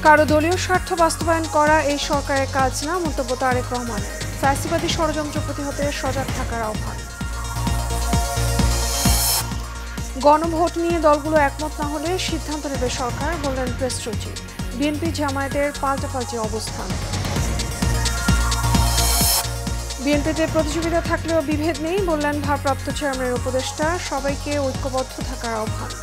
কারো দলীয় স্বার্থ বাস্তবায়ন করা এই সরকারের কাজ না, মন্তব্য তারেক রহমানের। ফ্যাসিবাদী ষড়যন্ত্র প্রতিহতে সজাগ থাকার আহ্বান। গণভোট নিয়ে দলগুলো একমত না হলে সিদ্ধান্ত নেবে সরকার, বললেন প্রেস সচিব। বিএনপি জামায়াতের পাল্টাপাল্টি অবস্থান। বিএনপিতে প্রতিযোগিতা থাকলেও বিভেদ নেই, বললেন ভারপ্রাপ্ত চেয়ারম্যানের উপদেষ্টা। সবাইকে ঐক্যবদ্ধ থাকার আহ্বান।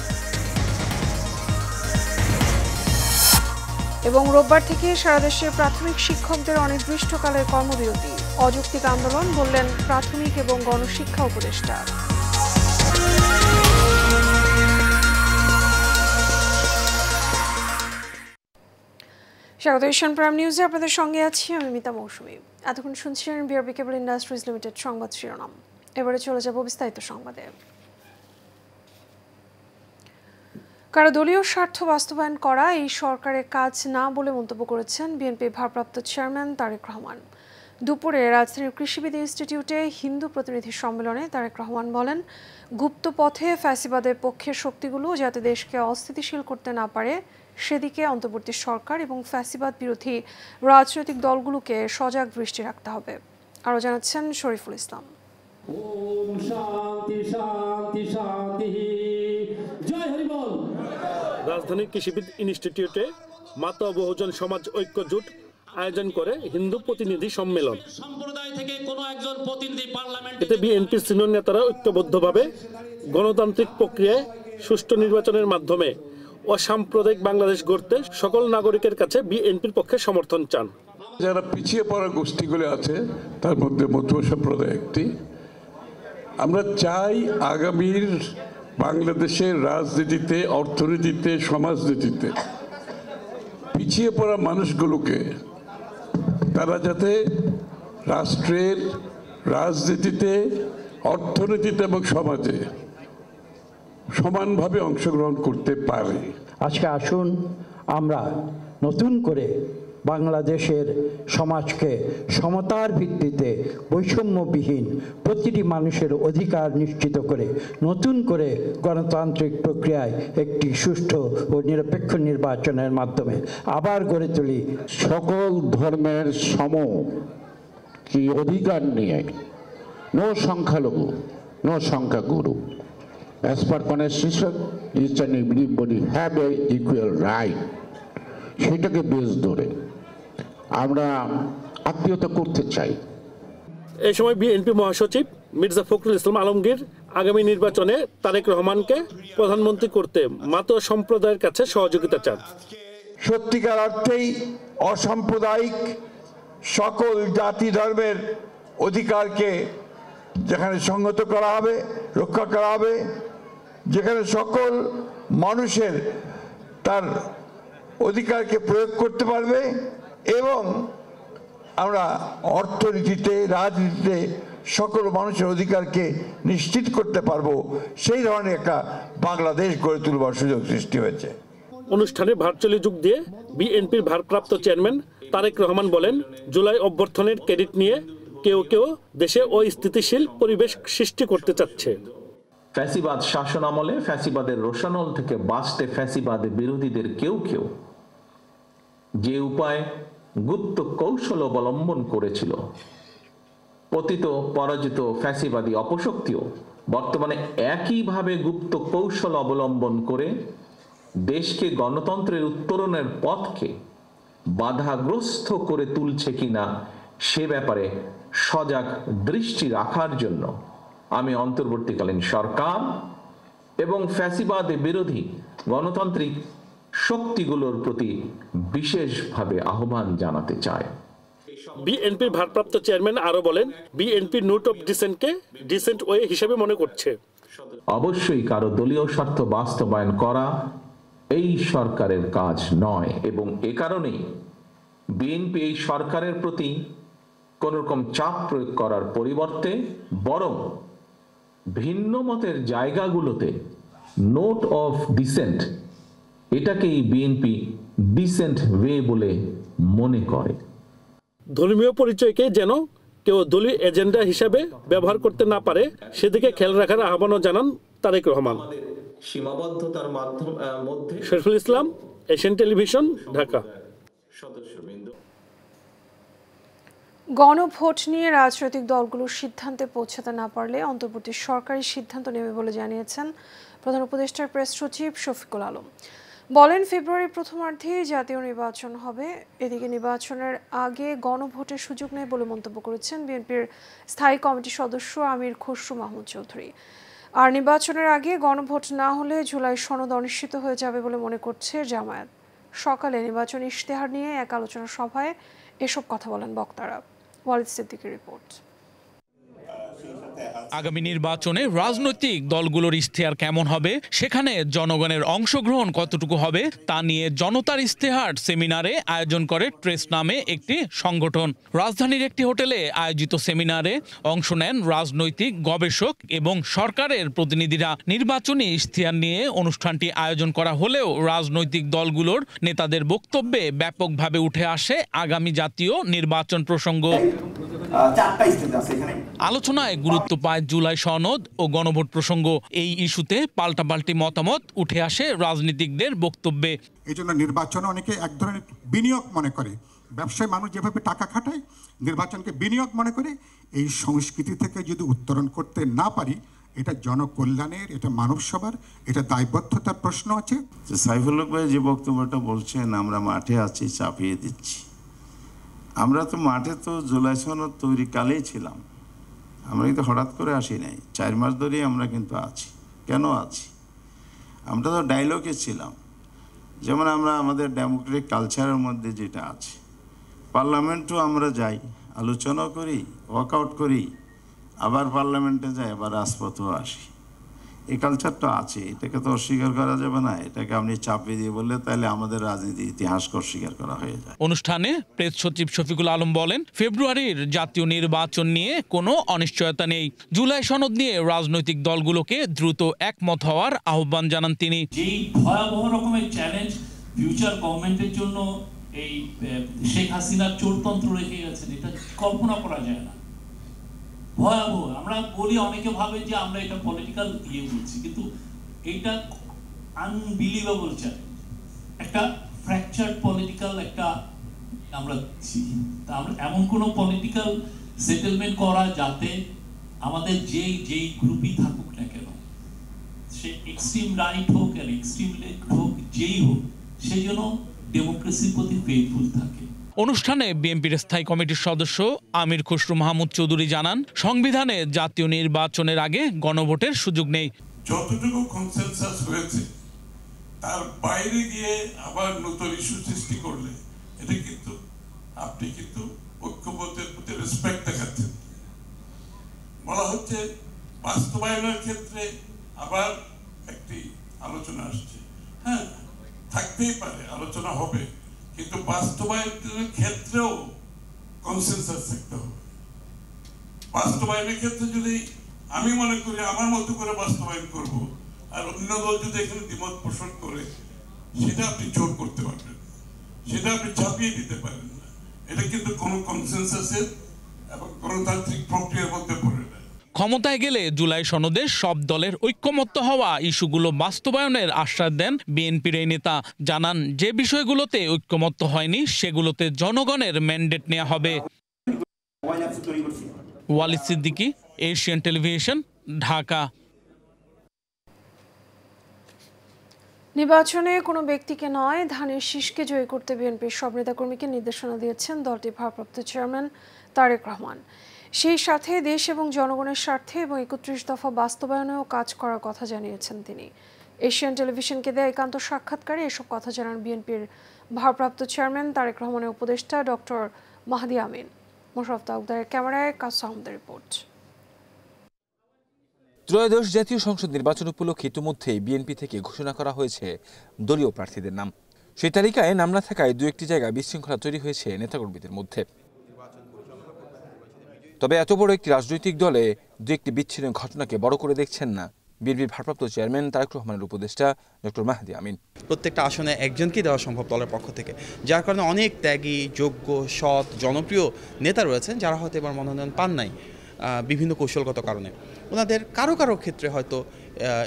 এবং রোববার থেকে সারা দেশে প্রাথমিক শিক্ষকদের অনির্দিষ্টকালের কর্মবিরতি। অযৌক্তিক আন্দোলন, বললেন প্রাথমিক এবং গণশিক্ষা উপদেষ্টা। স্বাগত এশিয়ান প্রাইম নিউজে, আপনাদের সঙ্গে আছি আমি মিতা মৌসুমী। এতক্ষণ শুনছিলেন বিআরবি কেবল ইন্ডাস্ট্রিজ লিমিটেড সংবাদ শিরোনাম। এবারে চলে যাব বিস্তারিত সংবাদে। কারো দলীয় স্বার্থ বাস্তবায়ন করা এই সরকারের কাজ না বলে মন্তব্য করেছেন বিএনপির ভারপ্রাপ্ত চেয়ারম্যান তারেক রহমান। দুপুরে রাজধানীর কৃষিবিদ ইনস্টিটিউটে হিন্দু প্রতিনিধি সম্মেলনে তারেক রহমান বলেন, গুপ্ত পথে ফ্যাসিবাদের পক্ষের শক্তিগুলো যাতে দেশকে অস্থিতিশীল করতে না পারে সেদিকে অন্তর্বর্তী সরকার এবং ফ্যাসিবাদ বিরোধী রাজনৈতিক দলগুলোকে সজাগ দৃষ্টি রাখতে হবে। আরও জানাচ্ছেন শরীফুল ইসলাম। রাজধানীর কৃষিবিদ ইনস্টিটিউটে মাতা বহুজন সমাজ ঐক্য জোট আয়োজন করে হিন্দু প্রতিনিধি সম্মেলন। এতে বিএনপির সিনিয়র নেতারা ঐক্যবদ্ধভাবে গণতান্ত্রিক প্রক্রিয়ায় সুষ্ঠু নির্বাচনের মাধ্যমে অসাম্প্রদায়িক বাংলাদেশ গড়তে সকল নাগরিকের কাছে বিএনপির পক্ষে সমর্থন চান। যারা পিছিয়ে পড়া গোষ্ঠীগুলি আছে তার মধ্যে মধ্য সম্প্রদায় একটি, আমরা চাই আগামীর বাংলাদেশের রাজনীতিতে, অর্থনীতিতে, সমাজনীতিতে পিছিয়ে পড়া মানুষগুলোকে তারা যাতে রাষ্ট্রের রাজনীতিতে, অর্থনীতিতে এবং সমাজে সমানভাবে অংশগ্রহণ করতে পারে। আজকে আসুন আমরা নতুন করে বাংলাদেশের সমাজকে সমতার ভিত্তিতে বৈষম্যবিহীন প্রতিটি মানুষের অধিকার নিশ্চিত করে নতুন করে গণতান্ত্রিক প্রক্রিয়ায় একটি সুষ্ঠু ও নিরপেক্ষ নির্বাচনের মাধ্যমে আবার গড়ে তুলি। সকল ধর্মের সম কি অধিকার নিয়ে, নো সংখ্যালঘু, নো সংখ্যাগুরু। As per Constitution, each and everybody have a equal right. সেটাকে বেশ ধরে আমরা আত্মীয়তা করতে চাই। এই সময় বিএনপি মহাসচিব মির্জা ফখরুল ইসলাম আলমগীর আগামী নির্বাচনে তারেক রহমানকে প্রধানমন্ত্রী করতে মাতো সম্প্রদায়ের কাছে সহযোগিতা চান। সত্যিকার অর্থেই অসাম্প্রদায়িক সকল জাতি ধর্মের অধিকারকে যেখানে সংহত করা হবে, রক্ষা করা হবে, যেখানে সকল মানুষের তার অধিকারকে প্রয়োগ করতে পারবে এবং আমরা অর্থনীতিতে, রাজনীতিতে সকল মানুষের অধিকারকে নিশ্চিত করতে পারবো, সেই ধরনের একটা বাংলাদেশ গড়ে তুলবার সুযোগ সৃষ্টি হয়েছে। অনুষ্ঠানে ভার্চুয়ালি যোগ দিয়ে বিএনপির ভারপ্রাপ্ত চেয়ারম্যান তারেক রহমান বলেন, জুলাই অভ্যর্থনের ক্রেডিট নিয়ে কেউ কেউ দেশে অস্থিতিশীল পরিবেশ সৃষ্টি করতে চাচ্ছে। ফ্যাসিবাদ শাসন আমলে ফ্যাসিবাদের রোষানল থেকে বাঁচতে ফ্যাসিবাদের বিরোধীদের কেউ কেউ যে উপায় গুপ্ত কৌশল অবলম্বন করেছিল, পতিত পরাজিত ফ্যাসিবাদী অপশক্তিও বর্তমানে একইভাবে গুপ্ত কৌশল অবলম্বন করে দেশকে গণতন্ত্রের উত্তরণের পথকে বাধাগ্রস্ত করে তুলছে কিনা সে ব্যাপারে সজাগ দৃষ্টি রাখার জন্য আমি অন্তর্বর্তীকালীন সরকার এবং ফ্যাসিবাদ বিরোধী গণতান্ত্রিক শক্তিগুলোর প্রতি বিশেষভাবে আহ্বান জানাতে চাই। বিএনপির ভারপ্রাপ্ত চেয়ারম্যান আরো বলেন, বিএনপি নোট অফ ডিসেন্টকে ডিসেন্ট ওয়ে হিসেবে মনে করছে। অবশ্যই কারো দলীয় স্বার্থ বাস্তবায়ন করা এই সরকারের কাজ নয় এবং এ কারণেই বিএনপি এই সরকারের প্রতি কোন রকম চাপ প্রয়োগ করার পরিবর্তে বরং ভিন্ন মতের জায়গাগুলোতে নোট অফ ডিসেন্ট এটাকেই বিএনপি ডিসেন্ট ওয়ে বলে মনে করে। ধর্মীয় পরিচয়কে যেন কেউ দলীয় এজেন্ডা হিসাবে ব্যবহার করতে না পারে সেদিকে খেয়াল রাখার আহ্বানও জানান তারেক রহমান। সীমাবদ্ধতার মধ্যে শরীফুল ইসলাম, এশিয়ান টেলিভিশন, ঢাকা। সদস্যবৃন্দ। গণভোট নিয়ে রাজনৈতিক দলগুলোর সিদ্ধান্তে পৌঁছাতে না পারলে অন্তর্বর্তী সরকারি সিদ্ধান্ত নেবে বলে জানিয়েছেন প্রধান উপদেষ্টার প্রেস সচিব শফিকুল আলম। বলেন, ফেব্রুয়ারির প্রথমার্ধে জাতীয় নির্বাচন হবে, এদিকে নির্বাচনের আগে গণভোটের সুযোগ নেই বলে মন্তব্য করেছেন বিএনপির স্থায়ী কমিটির সদস্য আমির খসরু মাহমুদ চৌধুরী। আর নির্বাচনের আগে গণভোট না হলে জুলাই সনদ অনিশ্চিত হয়ে যাবে বলে মনে করছে জামায়াত। সকালে নির্বাচনী ইশতেহার নিয়ে এক আলোচনা সভায় এসব কথা বলেন বক্তারা। ওয়ালিদ সিদ্দিকীর রিপোর্ট। আগামী নির্বাচনে রাজনৈতিক দলগুলোর ইশতেহার কেমন হবে, সেখানে জনগণের অংশগ্রহণ কতটুকু হবে তা নিয়ে জনতার ইশতেহার সেমিনারে আয়োজন করে ট্রেস নামে একটি সংগঠন। রাজধানীর একটি হোটেলে আয়োজিত সেমিনারে অংশ নেন রাজনৈতিক গবেষক এবং সরকারের প্রতিনিধিরা। নির্বাচনী ইশতেহার নিয়ে অনুষ্ঠানটি আয়োজন করা হলেও রাজনৈতিক দলগুলোর নেতাদের বক্তব্যে ব্যাপকভাবে উঠে আসে আগামী জাতীয় নির্বাচন প্রসঙ্গ। আলোচনায় গুরুত্ব পায় জুলাই সনদ ও গণভোট প্রসঙ্গ। এই ইস্যুতে পাল্টাপাল্টি মতামত উঠে আসে রাজনীতিকদের বক্তব্যে। এই জন্য নির্বাচন অনেকে এক ধরনের বিনিয়োগ মনে করে, ব্যবসায় মানুষ যেভাবে টাকা খাটায় নির্বাচনকে বিনিয়োগ মনে করে। এই সংস্কৃতি থেকে যদি উত্তরণ করতে না পারি, এটা জনকল্যাণের, এটা মানব সভার, এটা দায়বদ্ধতার প্রশ্ন আছে। সাইফুল হক ভাই যে বক্তব্যটা বলছেন, আমরা মাঠে আছি, চাপিয়ে দিচ্ছি। আমরা তো মাঠে তো জুলাই সনদ তৈরি কালেই ছিলাম, আমরা কিন্তু হঠাৎ করে আসি নাই। 4 মাস ধরেই আমরা কিন্তু আছি। কেন আছি? আমরা তো ডায়লগে ছিলাম। যেমন আমরা আমাদের ডেমোক্রেটিক কালচারের মধ্যে যেটা আছে, পার্লামেন্টও আমরা যাই, আলোচনাও করি, ওয়ার্কআউট করি, আবার পার্লামেন্টে যাই, আবার রাজপথেও আসি। এই কালচারটা আছে, এটাকে তো অস্বীকার করা যাবে না। এটাকে আপনি চাপিয়ে দিয়ে বললে তাহলে আমাদের রাজনীতির ইতিহাসকে অস্বীকার করা হয়ে যায়। অনুষ্ঠানে প্রেস সচিব শফিকুল আলম বলেন, ফেব্রুয়ারির জাতীয় নির্বাচন নিয়ে কোনো অনিশ্চয়তা নেই। জুলাই সনদ নিয়ে রাজনৈতিক দলগুলোকে দ্রুত একমত হওয়ার আহ্বান জানান তিনি। যেই ভয়াবহ রকমের চ্যালেঞ্জ ফিউচার গভর্নমেন্টের জন্য এই শেখ হাসিনার চোরতন্ত্র রেখে গেছেন, এটা কল্পনা করা যায় না। ভয়াবহ। আমরা বলি, অনেকে ভাবে যে আমরা এটা পলিটিক্যাল বলছি, কিন্তু এটা আনবিলিভেবল চ্যালেঞ্জ, একটা ফ্র্যাকচার্ড পলিটিক্যাল একটা আমরা এমন কোনো পলিটিক্যাল সেটেলমেন্ট করা যাতে আমাদের যেই গ্রুপই থাকুক না কেন, সে এক্সট্রিম রাইট হোক আর এক্সট্রিম লেফট হোক, যেই হোক, সে যেন ডেমোক্রেসির প্রতি ফেথফুল থাকে। অনুষ্ঠানে বিএনপির স্থায়ী কমিটির সদস্য আমির খসরু মাহমুদ চৌধুরী জানান, সংবিধানে জাতীয় নির্বাচনের আগে গণভোটের সুযোগ নেই। যতটুকু কনসেনসাস হয়েছে তার বাইরে গিয়ে আবার নতুন ইস্যু সৃষ্টি করলে এটা কিন্তু আপনি কিন্তু ঐক্যবদ্ধের প্রতি রেসপেক্ট দেখাচ্ছেন। বলা হচ্ছে বাস্তবায়নের ক্ষেত্রে আবার একটি আলোচনা আসছে। হ্যাঁ, থাকতেই পারে, আলোচনা হবে, কিন্তু বাস্তবায়নের ক্ষেত্রেও কনসেনসাস থাকতে হবে। বাস্তবায়নের ক্ষেত্রে যদি আমি মনে করি আমার মতো করে বাস্তবায়ন করব, আর অন্য দল যদি এখানে দ্বিমত পোষণ করে, সেটা আপনি জোর করতে পারবেন, সেটা আপনি চাপিয়ে দিতে পারেন না। এটা কিন্তু কোনো কনসেনসাসের এবং গণতান্ত্রিক প্রক্রিয়ার মধ্যে পড়ে না। ক্ষমতায় গেলে জুলাই সনদে সব দলের ঐক্যমত্য হওয়া ইস্যুগুলো বাস্তবায়নের আশ্বাস দেন বিএনপির এই নেতা। জানান, যে বিষয়গুলোতে ঐক্যমত্য হয়নি সেগুলোতে জনগণের ম্যান্ডেট নেওয়া হবে। Walid Siddiqui, Asian television, Dhaka. নির্বাচনে কোনো ব্যক্তিকে নয়, ধানের শীষকে জয়ী করতে বিএনপির সব নেতাকর্মীকে নির্দেশনা দিয়েছেন দলটির ভারপ্রাপ্ত চেয়ারম্যান তারেক রহমান। সেই সাথে দেশ এবং জনগণের স্বার্থে এবং 31 দফা বাস্তবায়নেও কাজ করার কথা জানিয়েছেন তিনি। এশিয়ান টেলিভিশনকে দেয়া একান্ত সাক্ষাৎকারে এসব কথা জানান বিএনপির ভারপ্রাপ্ত চেয়ারম্যান তারেক রহমানের উপদেষ্টা ডক্টর মাহদি আমিন। মোশাররফ তালুকদারের ক্যামেরায় কাসু আহমেদের রিপোর্ট। ত্রয়োদশ জাতীয় সংসদ নির্বাচন উপলক্ষে ইতিমধ্যেই বিএনপি থেকে ঘোষণা করা হয়েছে দলীয় প্রার্থীদের নাম। সেই তালিকায় নাম না থাকায় দু একটি জায়গায় বিশৃঙ্খলা তৈরি হয়েছে নেতাকর্মীদের মধ্যে। তবে এত বড় একটি রাজনৈতিক দলে দু একটি বিচ্ছিন্ন ঘটনাকে বড় করে দেখছেন না বিএনপির ভারপ্রাপ্ত চেয়ারম্যান তারেক রহমানের উপদেষ্টা ডক্টর মাহদি আমিন। প্রত্যেকটা আসনে একজনকেই দেওয়া সম্ভব দলের পক্ষ থেকে, যার কারণে অনেক ত্যাগী, যোগ্য, সৎ, জনপ্রিয় নেতা রয়েছেন যারা হয়তো এবার মনোনয়ন পান নাই বিভিন্ন কৌশলগত কারণে। ওনাদের কারো কারো ক্ষেত্রে হয়তো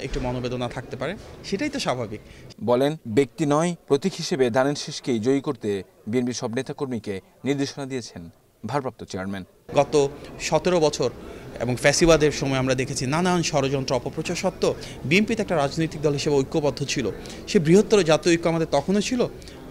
একটু মনোবেদনা থাকতে পারে, সেটাই তো স্বাভাবিক। বলেন, ব্যক্তি নয় প্রতীক হিসেবে ধানের শীষকেই জয়ী করতে বিএনপির সব নেতাকর্মীকে নির্দেশনা দিয়েছেন ভারপ্রাপ্ত চেয়ারম্যান। গত 17 বছর এবং ফ্যাসিবাদের সময় আমরা দেখেছি নানান ষড়যন্ত্র অপপ্রচার সত্ত্বেও বিএনপিতে একটা রাজনৈতিক দল হিসেবে ঐক্যবদ্ধ ছিল। সে বৃহত্তর জাতীয় ঐক্য আমাদের তখনও ছিল,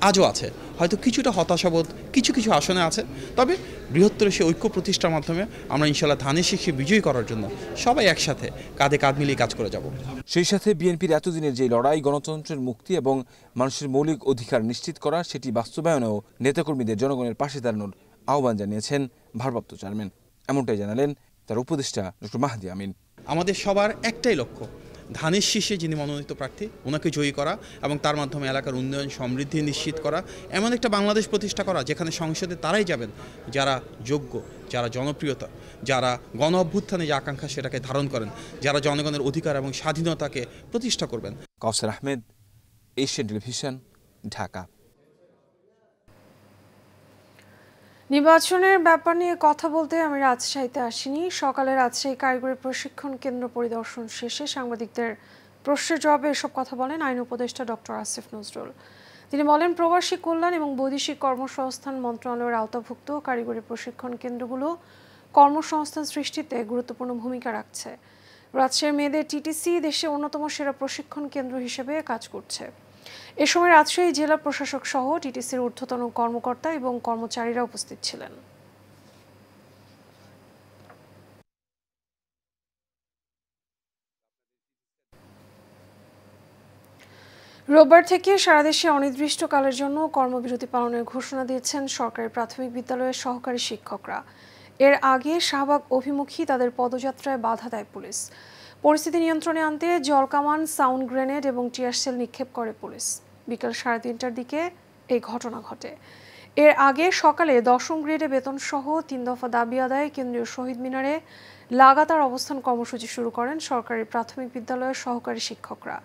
আজও আছে। হয়তো কিছুটা হতাশাবোধ কিছু কিছু আসনে আছে, তবে বৃহত্তর সে ঐক্য প্রতিষ্ঠার মাধ্যমে আমরা ইনশাল্লাহ ধানের শীষে বিজয়ী করার জন্য সবাই একসাথে কাঁধে কাঁধ মিলিয়ে কাজ করে যাব। সেই সাথে বিএনপির এতদিনের যে লড়াই, গণতন্ত্রের মুক্তি এবং মানুষের মৌলিক অধিকার নিশ্চিত করা, সেটি বাস্তবায়নেও নেতাকর্মীদের জনগণের পাশে দাঁড়ানোর আহ্বান জানিয়েছেন ভারপ্রাপ্ত চেয়ারম্যান। এমনটাই জানালেন তার উপদেষ্টা ডক্টর মাহদি আমিন। আমাদের সবার একটাই লক্ষ্য, ধানের শীষে যিনি মনোনীত প্রার্থী ওনাকে জয়ী করা এবং তার মাধ্যমে এলাকার উন্নয়ন সমৃদ্ধি নিশ্চিত করা, এমন একটা বাংলাদেশ প্রতিষ্ঠা করা যেখানে সংসদে তারাই যাবেন যারা যোগ্য, যারা জনপ্রিয়তা, যারা গণ অভ্যুত্থানে যে আকাঙ্ক্ষা সেটাকে ধারণ করেন, যারা জনগণের অধিকার এবং স্বাধীনতাকে প্রতিষ্ঠা করবেন। কাউসার আহমেদ, এশিয়ান টেলিভিশন, ঢাকা। নির্বাচনের ব্যাপার নিয়ে কথা বলতে আমি রাজশাহীতে আসিনি। সকালে রাজশাহী কারিগরি প্রশিক্ষণ কেন্দ্র পরিদর্শন শেষে সাংবাদিকদের প্রশ্নের জবাবে এসব কথা বলেন আইন উপদেষ্টা ডক্টর আসিফ নজরুল। তিনি বলেন, প্রবাসী কল্যাণ এবং বৈদেশিক কর্মসংস্থান মন্ত্রণালয়ের আওতাভুক্ত কারিগরি প্রশিক্ষণ কেন্দ্রগুলো কর্মসংস্থান সৃষ্টিতে গুরুত্বপূর্ণ ভূমিকা রাখছে। রাজশাহীর মেয়েদের টিটিসি দেশের অন্যতম সেরা প্রশিক্ষণ কেন্দ্র হিসেবে কাজ করছে। এ সময় রাজশাহী জেলা প্রশাসক সহ টিটিসির ঊর্ধ্বতন কর্মকর্তা এবং কর্মচারীরা উপস্থিত ছিলেন। রোববার থেকে সারা দেশে অনির্দিষ্টকালের জন্য কর্মবিরতি পালনের ঘোষণা দিয়েছেন সরকারি প্রাথমিক বিদ্যালয়ের সহকারী শিক্ষকরা। এর আগে শাহবাগ অভিমুখী তাদের পদযাত্রায় বাধা দেয় পুলিশ। পরিস্থিতি নিয়ন্ত্রণে আনতে জলকামান, সাউন্ড গ্রেনেড এবং টিয়ারশেল নিক্ষেপ করে পুলিশ। বিকাল 3:30টার দিকে এই ঘটনা ঘটে। এর আগে সকালে 10ম গ্রেডে বেতন সহ 3 দফা দাবি আদায়ে কেন্দ্রীয় শহীদ মিনারে লাগাতার অবস্থান কর্মসূচি শুরু করেন সরকারি প্রাথমিক বিদ্যালয়ের সহকারী শিক্ষকরা।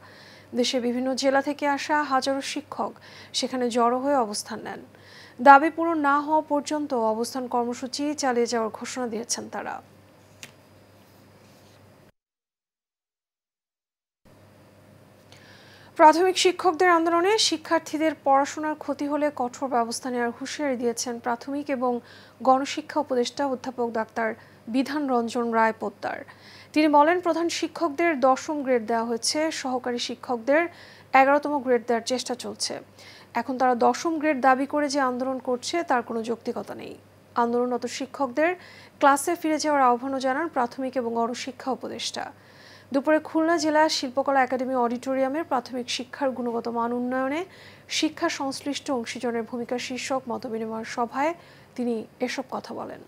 দেশের বিভিন্ন জেলা থেকে আসা হাজারো শিক্ষক সেখানে জড়ো হয়ে অবস্থান নেন। দাবি পূরণ না হওয়া পর্যন্ত অবস্থান কর্মসূচি চালিয়ে যাওয়ার ঘোষণা দিয়েছেন তারা। প্রাথমিক শিক্ষকদের আন্দোলনে শিক্ষার্থীদের পড়াশোনার ক্ষতি হলে কঠোর ব্যবস্থা নেওয়ার হুঁশিয়ারি দিয়েছেন প্রাথমিক এবং গণশিক্ষা উপদেষ্টা অধ্যাপক ডাক্তার বিধান রঞ্জন রায় পোদ্দার। তিনি বলেন, প্রধান শিক্ষকদের 10ম গ্রেড দেওয়া হয়েছে, সহকারী শিক্ষকদের 11তম গ্রেড দেওয়ার চেষ্টা চলছে। এখন তারা 10ম গ্রেড দাবি করে যে আন্দোলন করছে তার কোনো যৌক্তিকতা নেই। আন্দোলনরত শিক্ষকদের ক্লাসে ফিরে যাওয়ার আহ্বানও জানান প্রাথমিক এবং গণশিক্ষা উপদেষ্টা। দুপুরে খুলনা জেলা শিল্পকলা একাডেমি অডিটোরিয়ামের প্রাথমিক শিক্ষার গুণগত মান উন্নয়নে শিক্ষা সংশ্লিষ্ট অংশীজনের ভূমিকা শীর্ষক মতবিনিময় সভায় তিনি এসব কথা বলেন।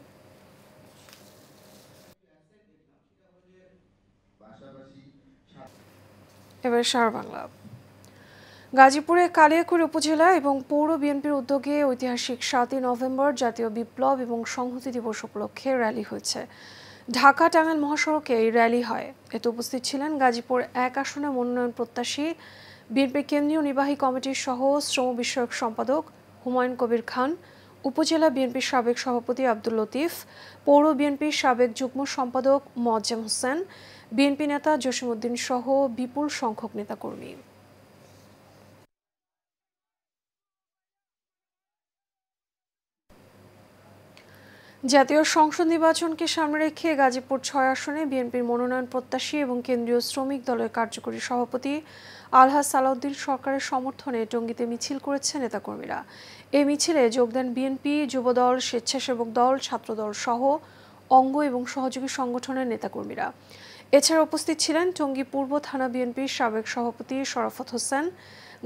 এবার সারা বাংলা। গাজীপুরে কালিয়াকৈর উপজেলা এবং পৌর বিএনপির উদ্যোগে ঐতিহাসিক 7ই নভেম্বর জাতীয় বিপ্লব এবং সংহতি দিবস উপলক্ষে র্যালি হয়েছে। ঢাকা টাঙ্গাইল মহাসড়কে এই র্যালি হয়। এতে উপস্থিত ছিলেন গাজীপুর 1 আসনে মনোনয়ন প্রত্যাশী বিএনপি কেন্দ্রীয় নির্বাহী কমিটির সহ শ্রম বিষয়ক সম্পাদক হুমায়ুন কবির খান, উপজেলা বিএনপির সাবেক সভাপতি আব্দুল লতিফ, পৌর বিএনপির সাবেক যুগ্ম সম্পাদক মোয়াজ্জেম হোসেন, বিএনপি নেতা জসিমউদ্দিন সহ বিপুল সংখ্যক নেতাকর্মী। জাতীয় সংসদ নির্বাচনকে সামনে রেখে গাজীপুর 6 আসনে বিএনপির মনোনয়ন প্রত্যাশী এবং কেন্দ্রীয় শ্রমিক দলের কার্যকরী সভাপতি আলহাজ সালাউদ্দিন সরকারের সমর্থনে টঙ্গীতে মিছিল করেছে নেতাকর্মীরা। এই মিছিলে যোগ দেন বিএনপি, যুবদল, স্বেচ্ছাসেবক দল, ছাত্রদল সহ অঙ্গ এবং সহযোগী সংগঠনের নেতাকর্মীরা। এছাড়া উপস্থিত ছিলেন টঙ্গী পূর্ব থানা বিএনপির সাবেক সভাপতি শরাফত হোসেন,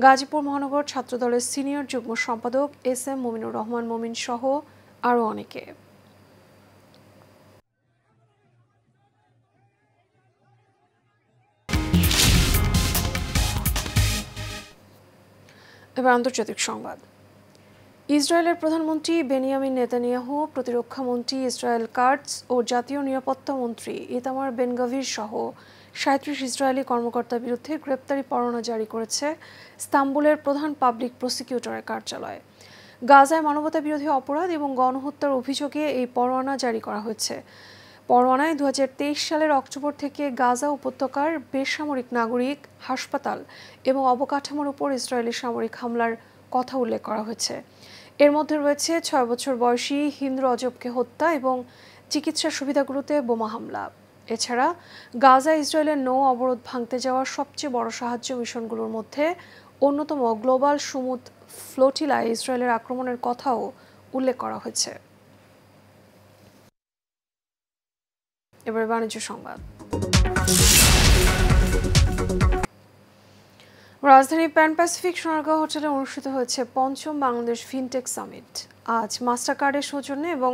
গাজীপুর মহানগর ছাত্রদলের সিনিয়র যুগ্ম সম্পাদক SM মুমিনুর রহমান মুমিন সহ আরও অনেকে। এবার আন্তর্জাতিক সংবাদ। ইসরায়েলের প্রধানমন্ত্রী বেনিয়ামিন নেতানিয়াহু, প্রতিরক্ষা মন্ত্রী ইসরায়েল কাটজ ও জাতীয় নিরাপত্তা মন্ত্রী ইতামার বেন গাভির সহ 37 ইসরায়েলি কর্মকর্তার বিরুদ্ধে গ্রেপ্তারি পরোয়ানা জারি করেছে ইস্তাম্বুলের প্রধান পাবলিক প্রসিকিউটরের কার্যালয়। গাজায় মানবতা বিরোধী অপরাধ এবং গণহত্যার অভিযোগে এই পরোয়ানা জারি করা হয়েছে। পরোয়ানায় 2023 সালের অক্টোবর থেকে গাজা উপত্যকার বেসামরিক নাগরিক, হাসপাতাল এবং অবকাঠামোর উপর ইসরায়েলি সামরিক হামলার কথা উল্লেখ করা হয়েছে। এর মধ্যে রয়েছে 6 বছর বয়সী হিন্দ রজবকে হত্যা এবং চিকিৎসা সুবিধাগুলোতে বোমা হামলা। এছাড়া গাজা ইসরায়েলের নৌ অবরোধ ভাঙতে যাওয়া সবচেয়ে বড় সাহায্য মিশনগুলোর মধ্যে অন্যতম গ্লোবাল সমুদ্র ফ্লোটিলায় ইসরায়েলের আক্রমণের কথাও উল্লেখ করা হয়েছে। এবার বাণিজ্য সংবাদ। রাজধানী প্যান প্যাসিফিক সোনারগাঁও হোটেলে অনুষ্ঠিত হয়েছে ৫ম বাংলাদেশ ফিনটেক সামিট। আজ মাস্টারকার্ডের সৌজন্যে এবং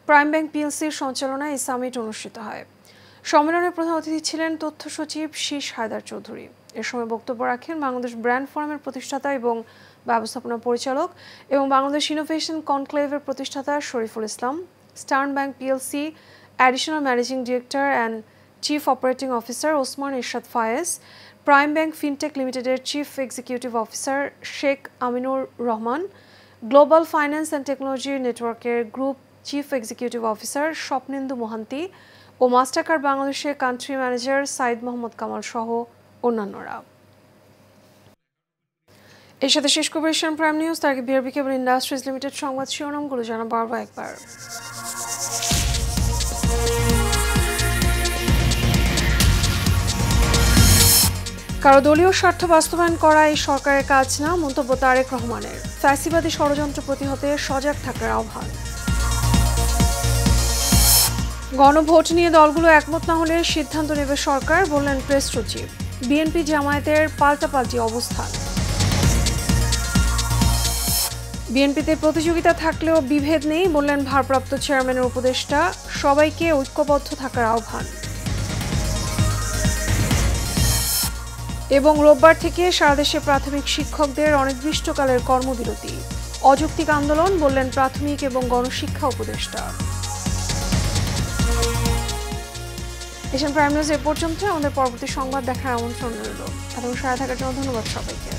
প্রাইম ব্যাংক পিএলসির সঞ্চালনায় এই সামিট অনুষ্ঠিত হয়। সম্মেলনের প্রধান অতিথি ছিলেন তথ্য সচিব শীষ হায়দার চৌধুরী। এ সময় বক্তব্য রাখেন বাংলাদেশ ব্র্যান্ড ফোরামের প্রতিষ্ঠাতা এবং ব্যবস্থাপনা পরিচালক এবং বাংলাদেশ ইনোভেশন কনক্লেভের প্রতিষ্ঠাতা Shariful Islam, Eastern bank PLC additional managing director and chief operating officer Osman Irshad Faiz, prime bank fintech লিমিটেডের chief executive officer Sheikh Aminur Rahman, global finance and technology নেটওয়ার্কের group chief executive officer Swapnendu Mohanty ও মাস্টারকার্ড বাংলাদেশের কান্ট্রি ম্যানেজার সাইদ মোহাম্মদ কামাল সহ অন্যান্যরা। এর সাথে শেষ করব এশিয়ান প্রাইম নিউজ। তার আগে বিআরবি কেবল ইন্ডাস্ট্রিজ লিমিটেড সংবাদ শিরোনামগুলো জানাবো আরও একবার। কারো দলীয় স্বার্থ বাস্তবায়ন করা এই সরকারের কাজ না, মন্তব্য তারেক রহমানের। ফ্যাসিবাদী ষড়যন্ত্র প্রতিহতে সজাগ থাকার আহ্বান। গণভোট নিয়ে দলগুলো একমত না হলে সিদ্ধান্ত নেবে সরকার, বললেন প্রেস সচিব। বিএনপি জামায়াতের পাল্টাপাল্টি অবস্থান। বিএনপিতে প্রতিযোগিতা থাকলেও বিভেদ নেই, বললেন ভারপ্রাপ্ত চেয়ারম্যানের উপদেষ্টা। সবাইকে ঐক্যবদ্ধ থাকার আহ্বান। এবং রোববার থেকে সারা দেশে প্রাথমিক শিক্ষকদের অনির্দিষ্টকালের কর্মবিরতি। অযৌক্তিক আন্দোলন, বললেন প্রাথমিক এবং গণশিক্ষা উপদেষ্টা। এশিয়ান প্রাইম নিউজ এ পর্যন্ত। আমাদের পরবর্তী সংবাদ দেখার আমন্ত্রণ রইল। এতক্ষণ সাথে থাকার জন্য ধন্যবাদ সবাইকে।